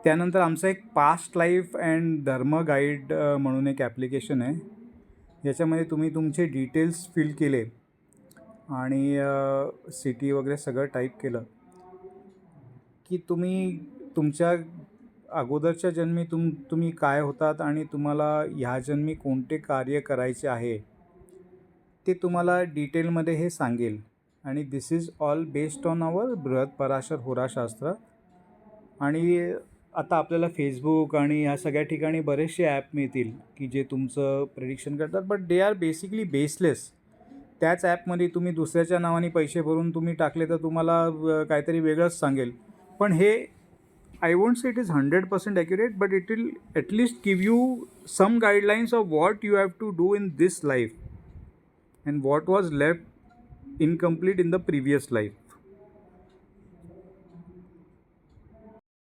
त्यानंतर आमचं एक पास्ट लाईफ अँड धर्म गाईड म्हणून एक ॲप्लिकेशन आहे. याच्यामध्ये तुम्ही तुमचे डिटेल्स फिल केले आणि सिटी वगैरे सगळं टाईप केलं की तुम्ही तुमच्या अगोदरच्या जन्मी तुम्ही काय होतात आणि तुम्हाला ह्या जन्मी कोणते कार्य करायचे आहे ते तुम्हाला डिटेलमध्ये हे सांगेल. आणि दिस इज ऑल बेस्ड ऑन आवर बृहत्पराशर होराशास्त्र. आणि आता आपल्याला फेसबुक आणि ह्या सगळ्या ठिकाणी बरेचसे ॲप मिळतील की जे तुमचं प्रेडिक्शन करतात, but they are basically baseless. त्याच ॲपमध्ये तुम्ही दुसऱ्याच्या नावाने पैसे भरून तुम्ही टाकले तर तुम्हाला काहीतरी वेगळंच सांगेल. पण हे I won't say it is 100% accurate, but it will at least give you some guidelines of what you have to do in this life and what was left incomplete in the previous life.